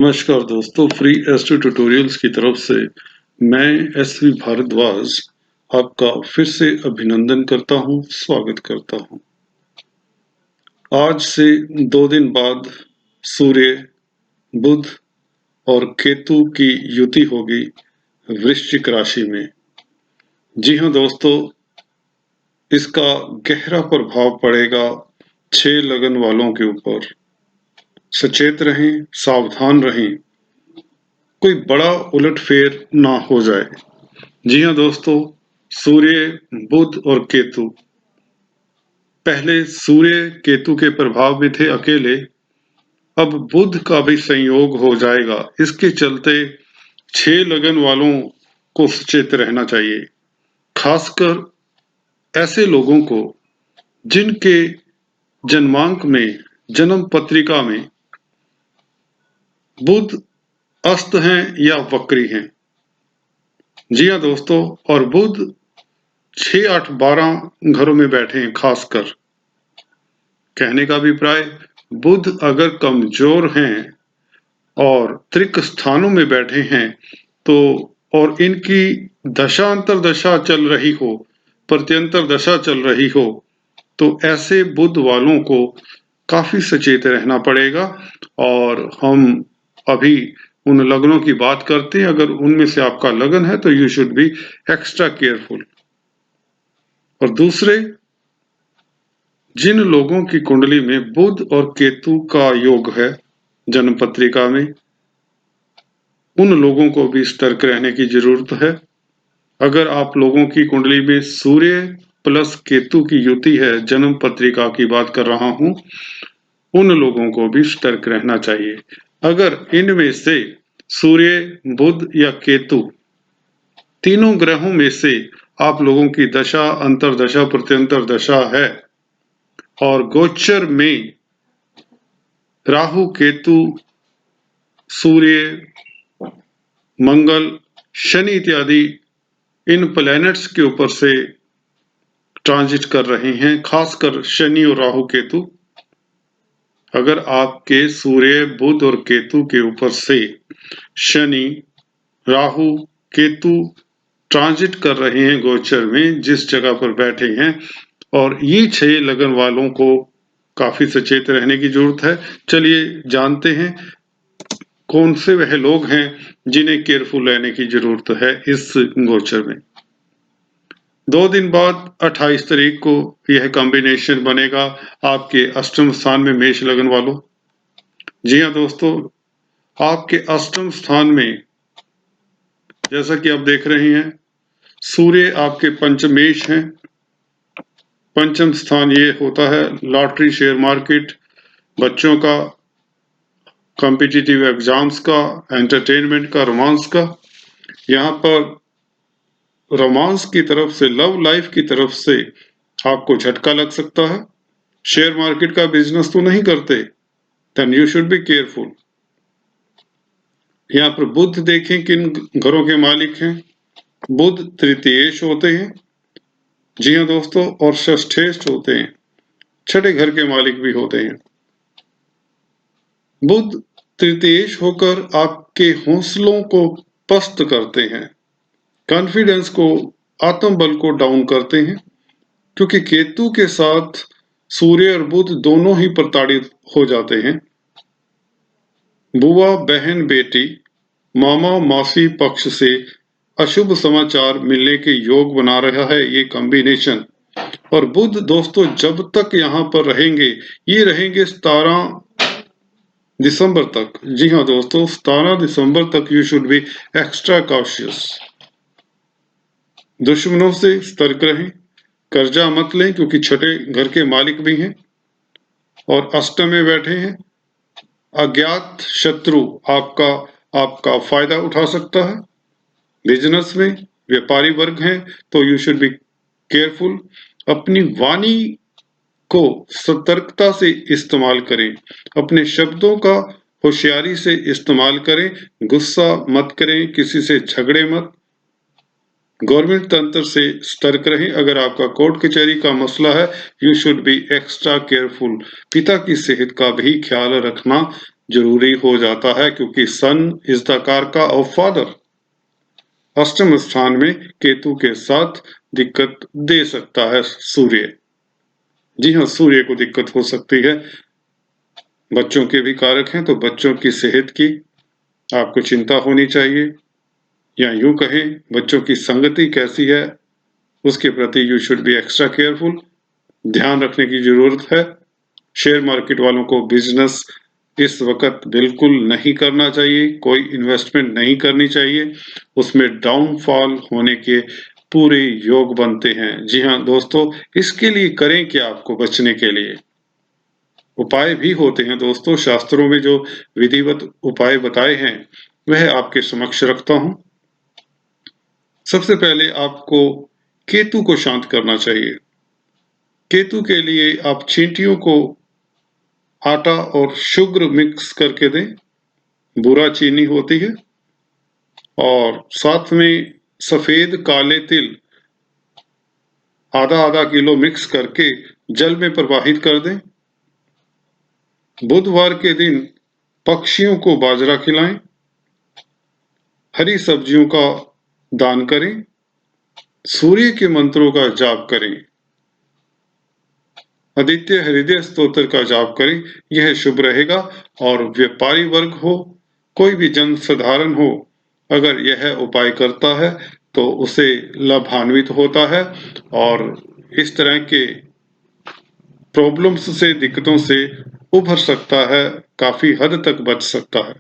नमस्कार दोस्तों, free astro tutorials की तरफ से मैं एसवी भारद्वाज आपका फिर से अभिनंदन करता हूं, स्वागत करता हूं। आज से 2 दिन बाद सूर्य, बुध और केतु की युति होगी वृश्चिक राशि में। जी हां दोस्तों, इसका गहरा प्रभाव पड़ेगा 6 लगन वालों के ऊपर। सचेत रहें, सावधान रहें, कोई बड़ा उलटफेर ना हो जाए। जी हाँ दोस्तों, सूर्य, बुध और केतु पहले सूर्य केतु के प्रभाव में थे अकेले, अब बुध का भी संयोग हो जाएगा। इसके चलते 6 लगन वालों को सचेत रहना चाहिए, खासकर ऐसे लोगों को जिनके जन्मांक में, जन्म पत्रिका में बुध अस्त हैं या वक्री हैं। जी हाँ दोस्तों, और बुध 6, 8, 12 घरों में बैठे हैं। खासकर कहने का अभिप्राय, बुध अगर कमजोर हैं और त्रिक स्थानों में बैठे हैं तो, और इनकी दशा अंतरदशा चल रही हो, प्रत्यंतर दशा चल रही हो, तो ऐसे बुध वालों को काफी सचेत रहना पड़ेगा। और हम अभी उन लगनों की बात करते हैं। अगर उनमें से आपका लगन है तो you should B extra careful. और दूसरे, जिन लोगों की कुंडली में बुध और केतु का योग है जन्म पत्रिका में, उन लोगों को भी सतर्क रहने की जरूरत है। अगर आप लोगों की कुंडली में सूर्य प्लस केतु की युति है, जन्म पत्रिका की बात कर रहा हूं, उन लोगों को भी सतर्क रहना चाहिए। अगर इनमें से सूर्य, बुध या केतु तीनों ग्रहों में से आप लोगों की दशा, अंतरदशा, प्रत्यंतर दशा है और गोचर में राहु, केतु, सूर्य, मंगल, शनि इत्यादि इन प्लैनेट्स के ऊपर से ट्रांजिट कर रहे हैं, खासकर शनि और राहु केतु। अगर आपके सूर्य, बुध और केतु के ऊपर से शनि, राहु, केतु ट्रांजिट कर रहे हैं गोचर में, जिस जगह पर बैठे हैं, और ये 6 लगन वालों को काफी सचेत रहने की जरूरत है। चलिए जानते हैं कौन से वह लोग हैं जिन्हें केयरफुल रहने की जरूरत है इस गोचर में। 2 दिन बाद 28 तारीख को यह कॉम्बिनेशन बनेगा आपके अष्टम स्थान में, मेष लगन वालों। जी हाँ दोस्तों, आपके अष्टम स्थान में जैसा कि आप देख रहे हैं, सूर्य आपके पंचमेश हैं। पंचम स्थान ये होता है लॉटरी, शेयर मार्केट, बच्चों का, कॉम्पिटिटिव एग्जाम्स का, एंटरटेनमेंट का, रोमांस का। यहाँ पर रोमांस की तरफ से, लव लाइफ की तरफ से आपको झटका लग सकता है। शेयर मार्केट का बिजनेस तो नहीं करते, then you should be careful. यहाँ पर बुध देखें किन घरों के मालिक हैं। बुध तृतीयेश होते हैं, जी हाँ दोस्तों, और षष्ठेश होते हैं, छठे घर के मालिक भी होते हैं। बुध तृतीयेश होकर आपके हौसलों को पस्त करते हैं, कॉन्फिडेंस को, आत्मबल को डाउन करते हैं, क्योंकि केतु के साथ सूर्य और बुध दोनों ही प्रताड़ित हो जाते हैं। बुआ, बहन, बेटी, मामा, मासी पक्ष से अशुभ समाचार मिलने के योग बना रहा है ये कॉम्बिनेशन। और बुध दोस्तों जब तक यहाँ पर रहेंगे, ये रहेंगे 17 दिसंबर तक। जी हाँ दोस्तों, 17 दिसंबर तक you should B extra cautious. दुश्मनों से सतर्क रहें, कर्जा मत लें क्योंकि छठे घर के मालिक भी हैं और अष्टम में बैठे हैं। अज्ञात शत्रु आपका फायदा उठा सकता है। बिजनेस में व्यापारी वर्ग हैं तो यू शुड बी केयरफुल। अपनी वाणी को सतर्कता से इस्तेमाल करें, अपने शब्दों का होशियारी से इस्तेमाल करें, गुस्सा मत करें, किसी से झगड़े मत। गवर्नमेंट तंत्र से सतर्क रहें। अगर आपका कोर्ट कचहरी का मसला है, you should B extra careful. पिता की सेहत का भी ख्याल रखना जरूरी हो जाता है, क्योंकि सन इज द कारका ऑफ फादर। अष्टम स्थान में केतु के साथ दिक्कत दे सकता है सूर्य। जी हाँ, सूर्य को दिक्कत हो सकती है। बच्चों के भी कारक हैं, तो बच्चों की सेहत की आपको चिंता होनी चाहिए, या यूं कहें बच्चों की संगति कैसी है उसके प्रति you should B extra careful. ध्यान रखने की जरूरत है। शेयर मार्केट वालों को बिजनेस इस वक्त बिल्कुल नहीं करना चाहिए, कोई इन्वेस्टमेंट नहीं करनी चाहिए, उसमें डाउनफॉल होने के पूरे योग बनते हैं। जी हाँ दोस्तों, इसके लिए करें क्या? आपको बचने के लिए उपाय भी होते हैं दोस्तों। शास्त्रों में जो विधिवत उपाय बताए हैं वह आपके समक्ष रखता हूं। सबसे पहले आपको केतु को शांत करना चाहिए। केतु के लिए आप चींटियों को आटा और शुगर मिक्स करके दें, बुरा चीनी होती है, और साथ में सफेद काले तिल आधा आधा किलो मिक्स करके जल में प्रवाहित कर दें। बुधवार के दिन पक्षियों को बाजरा खिलाएं, हरी सब्जियों का दान करें, सूर्य के मंत्रों का जाप करें, आदित्य हृदय स्तोत्र का जाप करें, यह शुभ रहेगा। और व्यापारी वर्ग हो, कोई भी जन साधारण हो, अगर यह उपाय करता है तो उसे लाभान्वित होता है और इस तरह के प्रॉब्लम्स से, दिक्कतों से उभर सकता है, काफी हद तक बच सकता है।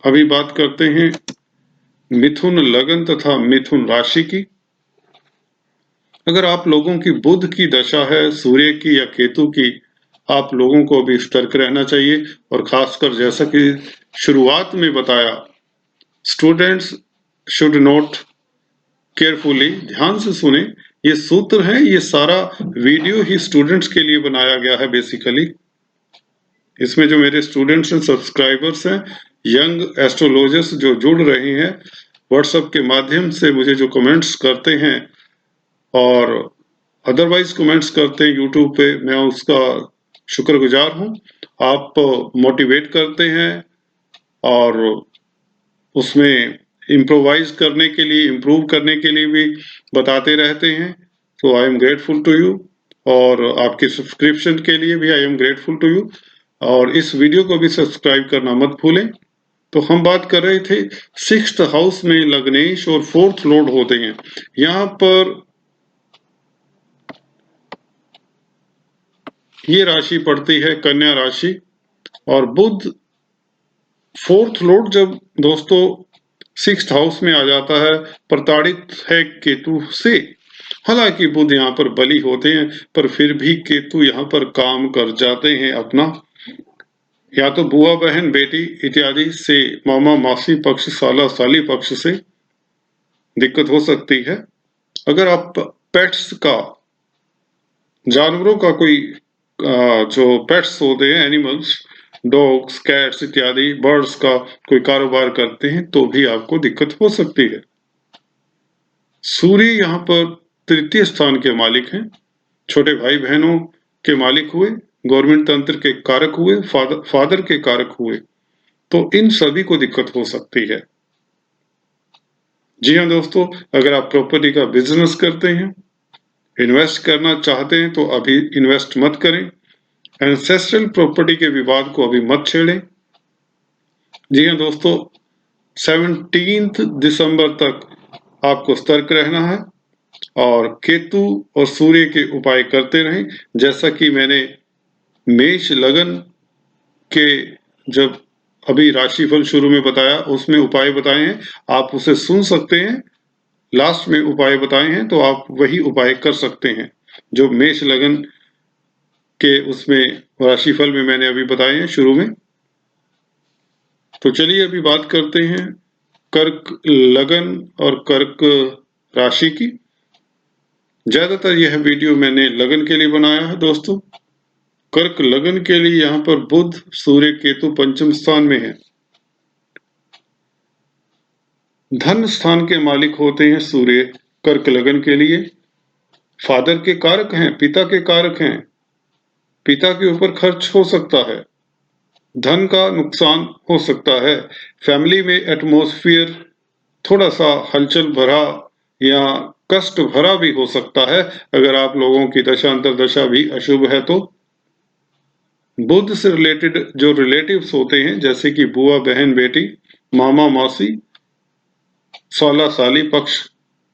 अभी बात करते हैं मिथुन लग्न तथा मिथुन राशि की। अगर आप लोगों की बुध की दशा है, सूर्य की या केतु की, आप लोगों को भी सतर्क रहना चाहिए। और खासकर जैसा कि शुरुआत में बताया, स्टूडेंट्स शुड नोट केयरफुली, ध्यान से सुने, ये सूत्र है, ये सारा वीडियो ही स्टूडेंट्स के लिए बनाया गया है बेसिकली। इसमें जो मेरे स्टूडेंट्स हैं, सब्सक्राइबर्स हैं, यंग एस्ट्रोलॉजर्स जो जुड़ रहे हैं व्हाट्सएप के माध्यम से, मुझे जो कमेंट्स करते हैं और अदरवाइज कमेंट्स करते हैं यूट्यूब पे, मैं उसका शुक्रगुजार हूं। आप मोटिवेट करते हैं और उसमें इम्प्रोवाइज करने के लिए, इम्प्रूव करने के लिए भी बताते रहते हैं, तो I am grateful to you. और आपके सब्सक्रिप्शन के लिए भी I am grateful to you. और इस वीडियो को भी सब्सक्राइब करना मत भूलें। तो हम बात कर रहे थे सिक्स्थ हाउस में लग्नेश और फोर्थ लॉर्ड होते हैं। यहाँ पर ये राशि पड़ती है कन्या राशि, और बुध फोर्थ लॉर्ड जब दोस्तों सिक्स्थ हाउस में आ जाता है, प्रताड़ित है केतु से। हालांकि बुध यहाँ पर बली होते हैं, पर फिर भी केतु यहाँ पर काम कर जाते हैं अपना। या तो बुआ बहन बेटी इत्यादि से, मामा मासी पक्ष, साला साली पक्ष से दिक्कत हो सकती है। अगर आप पेट्स का, जानवरों का कोई जो पेट्स होते हैं, एनिमल्स, डॉग्स, कैट्स इत्यादि, बर्ड्स का कोई कारोबार करते हैं तो भी आपको दिक्कत हो सकती है। सूर्य यहाँ पर तृतीय स्थान के मालिक हैं, छोटे भाई बहनों के मालिक हुए, गवर्नमेंट तंत्र के कारक हुए, फादर के कारक हुए, तो इन सभी को दिक्कत हो सकती है। जी हाँ दोस्तों, अगर आप प्रॉपर्टी का बिजनेस करते हैं, इन्वेस्ट करना चाहते हैं, तो अभी इन्वेस्ट मत करें। एंसेस्ट्रल प्रॉपर्टी के विवाद को अभी मत छेड़ें। जी हाँ दोस्तों, 17 दिसंबर तक आपको सतर्क रहना है और केतु और सूर्य के उपाय करते रहें। जैसा कि मैंने मेष लगन के जब अभी राशिफल शुरू में बताया, उसमें उपाय बताए हैं, आप उसे सुन सकते हैं। लास्ट में उपाय बताए हैं, तो आप वही उपाय कर सकते हैं जो मेष लगन के उसमें राशिफल में मैंने अभी बताए हैं शुरू में। तो चलिए अभी बात करते हैं कर्क लगन और कर्क राशि की। ज्यादातर यह वीडियो मैंने लगन के लिए बनाया है दोस्तों। कर्क लगन के लिए यहाँ पर बुध सूर्य केतु पंचम स्थान में है। धन स्थान के मालिक होते हैं सूर्य कर्क लगन के लिए, फादर के कारक हैं, पिता के कारक हैं, पिता के ऊपर खर्च हो सकता है, धन का नुकसान हो सकता है। फैमिली में एटमॉस्फेयर थोड़ा सा हलचल भरा या कष्ट भरा भी हो सकता है अगर आप लोगों की दशा अंतर्दशा भी अशुभ है तो। बुध से रिलेटेड जो रिलेटिव्स होते हैं जैसे कि बुआ, बहन, बेटी, मामा, मौसी, साला साली पक्ष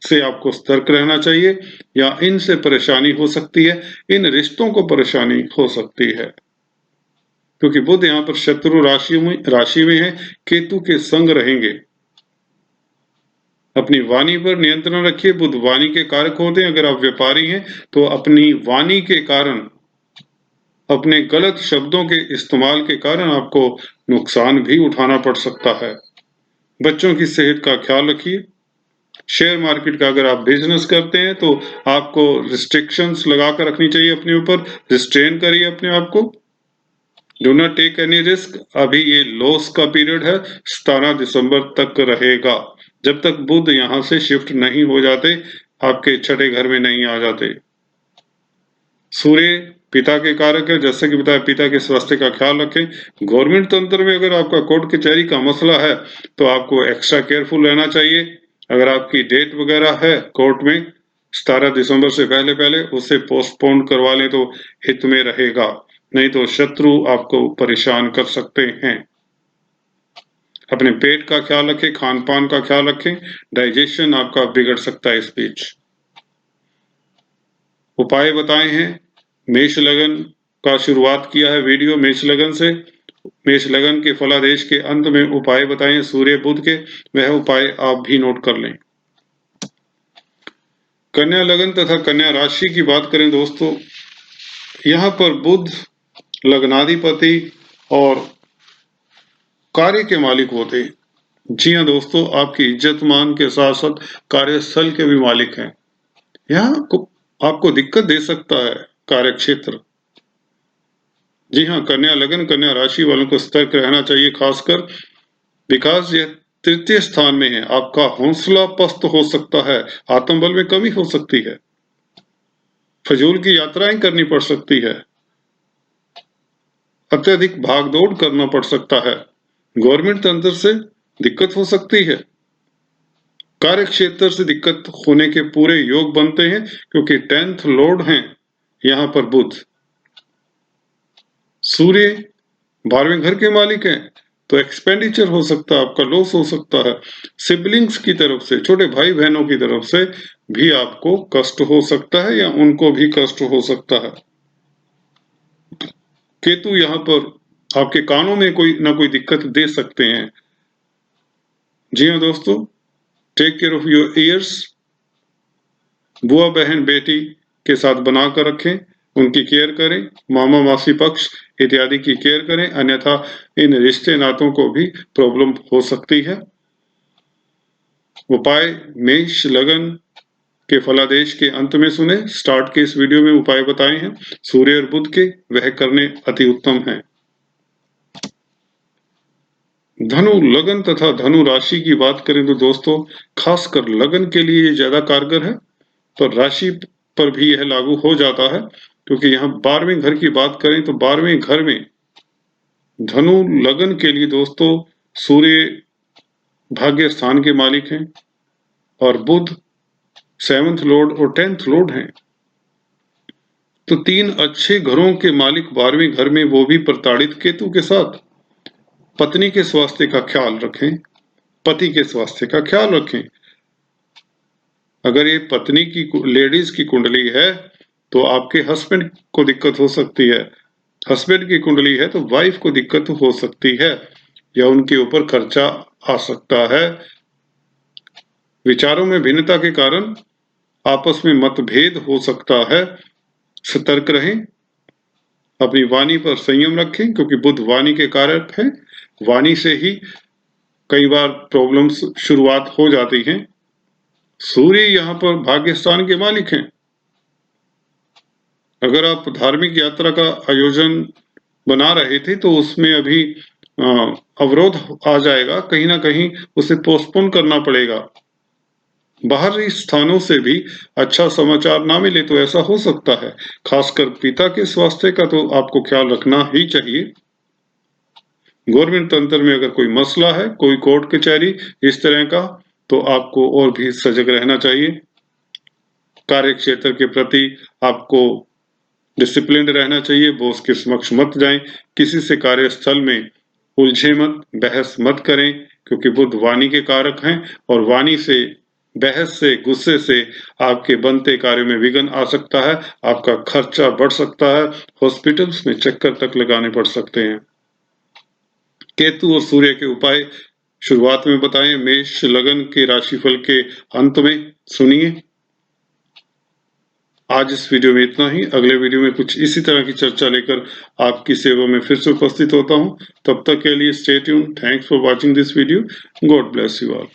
से आपको सतर्क रहना चाहिए या इनसे परेशानी हो सकती है, इन रिश्तों को परेशानी हो सकती है क्योंकि बुध यहाँ पर शत्रु राशि में है, केतु के संग रहेंगे। अपनी वाणी पर नियंत्रण रखिए, बुध वाणी के कारक होते हैं। अगर आप व्यापारी हैं तो अपनी वाणी के कारण, अपने गलत शब्दों के इस्तेमाल के कारण आपको नुकसान भी उठाना पड़ सकता है। बच्चों की सेहत का ख्याल रखिए। शेयर मार्केट का अगर आप बिजनेस करते हैं तो आपको रिस्ट्रिक्शंस लगा कर रखनी चाहिए अपने ऊपर, रिस्ट्रेन करिए अपने आप को। Do not take any risk. अभी ये लॉस का पीरियड है, 17 दिसंबर तक रहेगा, जब तक बुध यहां से शिफ्ट नहीं हो जाते, आपके छठे घर में नहीं आ जाते। सूर्य पिता के कारक है, जैसे कि बताया पिता के स्वास्थ्य का ख्याल रखें। गवर्नमेंट तंत्र में अगर आपका कोर्ट कचहरी का मसला है तो आपको एक्स्ट्रा केयरफुल रहना चाहिए। अगर आपकी डेट वगैरह है कोर्ट में 17 दिसंबर से पहले पहले उसे पोस्टपोन करवा लें तो हित में रहेगा, नहीं तो शत्रु आपको परेशान कर सकते हैं। अपने पेट का ख्याल रखें, खान पान का ख्याल रखें, डाइजेशन आपका बिगड़ सकता है इस बीच। उपाय बताए हैं, मेष लगन का शुरुआत किया है वीडियो मेष लगन से। मेष लगन के फलादेश के अंत में उपाय बताए हैं सूर्य बुध के, वह उपाय आप भी नोट कर लें। कन्या लगन तथा कन्या राशि की बात करें दोस्तों, यहाँ पर बुध लग्नाधिपति और कार्य के मालिक होते हैं। जी हाँ दोस्तों, आपकी इज्जत मान के साथ साथ कार्यस्थल के भी मालिक हैं। यहाँ आपको दिक्कत दे सकता है कार्य क्षेत्र। जी हाँ, कन्या लगन कन्या राशि वालों को सतर्क रहना चाहिए, खासकर विकास यह तृतीय स्थान में है। आपका हौसला पस्त हो सकता है, आत्मबल में कमी हो सकती है, फजूल की यात्राएं करनी पड़ सकती है, अत्यधिक भागदौड़ करना पड़ सकता है, गवर्नमेंट तंत्र से दिक्कत हो सकती है, कार्य क्षेत्र से दिक्कत होने के पूरे योग बनते हैं क्योंकि 10th लॉर्ड हैं यहाँ पर बुध। सूर्य 12वें घर के मालिक हैं, तो एक्सपेंडिचर हो सकता है, आपका लॉस हो सकता है। सिबलिंग्स की तरफ से, छोटे भाई बहनों की तरफ से भी आपको कष्ट हो सकता है या उनको भी कष्ट हो सकता है। केतु यहाँ पर आपके कानों में कोई ना कोई दिक्कत दे सकते हैं। जी हाँ दोस्तों, take care of your ears. बुआ, बहन, बेटी के साथ बनाकर रखें, उनकी केयर करें, मामा मासी पक्ष इत्यादि की केयर करें, अन्यथा इन रिश्ते नातों को भी प्रॉब्लम हो सकती है। उपाय मेष लगन के फलादेश के अंत में सुने। स्टार्ट के इस वीडियो में उपाय बताए हैं सूर्य और बुध के, वह करने अति उत्तम है। धनु लगन तथा धनु राशि की बात करें तो दोस्तों, खासकर लगन के लिए ये ज्यादा कारगर है, पर राशि पर भी यह लागू हो जाता है क्योंकि यहाँ 12वें घर की बात करें तो 12वें घर में धनु लगन के लिए दोस्तों सूर्य भाग्य स्थान के मालिक हैं और बुध 7th लॉर्ड और 10th लॉर्ड हैं, तो 3 अच्छे घरों के मालिक 12वें घर में, वो भी प्रताड़ित केतु के साथ। पत्नी के स्वास्थ्य का ख्याल रखें, पति के स्वास्थ्य का ख्याल रखें। अगर ये पत्नी की लेडीज की कुंडली है तो आपके हस्बैंड को दिक्कत हो सकती है, हस्बैंड की कुंडली है तो वाइफ को दिक्कत हो सकती है या उनके ऊपर खर्चा आ सकता है। विचारों में भिन्नता के कारण आपस में मतभेद हो सकता है, सतर्क रहें। अपनी वाणी पर संयम रखें क्योंकि बुध वाणी के कारक हैं, वाणी से ही कई बार प्रॉब्लम्स शुरुआत हो जाती हैं। सूर्य यहाँ पर भाग्य स्थान के मालिक हैं। अगर आप धार्मिक यात्रा का आयोजन बना रहे थे तो उसमें अभी अवरोध आ जाएगा, कहीं ना कहीं उसे पोस्टपोन करना पड़ेगा। बाहरी स्थानों से भी अच्छा समाचार ना मिले तो ऐसा हो सकता है, खासकर पिता के स्वास्थ्य का तो आपको ख्याल रखना ही चाहिए। गवर्नमेंट तंत्र में अगर कोई मसला है, कोई कोर्ट कचहरी इस तरह का, तो आपको और भी सजग रहना चाहिए। कार्य क्षेत्र के प्रति आपको डिसिप्लिन्ड रहना चाहिए, बॉस के समक्ष मत जाएं, किसी से कार्यस्थल में उलझे मत, बहस मत करें, क्योंकि बुध वाणी के कारक हैं और वाणी से, बहस से, गुस्से से आपके बनते कार्य में विघ्न आ सकता है, आपका खर्चा बढ़ सकता है, हॉस्पिटल्स में चक्कर तक लगाने पड़ सकते हैं। केतु और सूर्य के उपाय शुरुआत में बताएं, मेष लगन के राशिफल के अंत में सुनिए। आज इस वीडियो में इतना ही। अगले वीडियो में कुछ इसी तरह की चर्चा लेकर आपकी सेवा में फिर से उपस्थित होता हूं। तब तक के लिए stay tuned. Thanks for watching this video. God bless you all.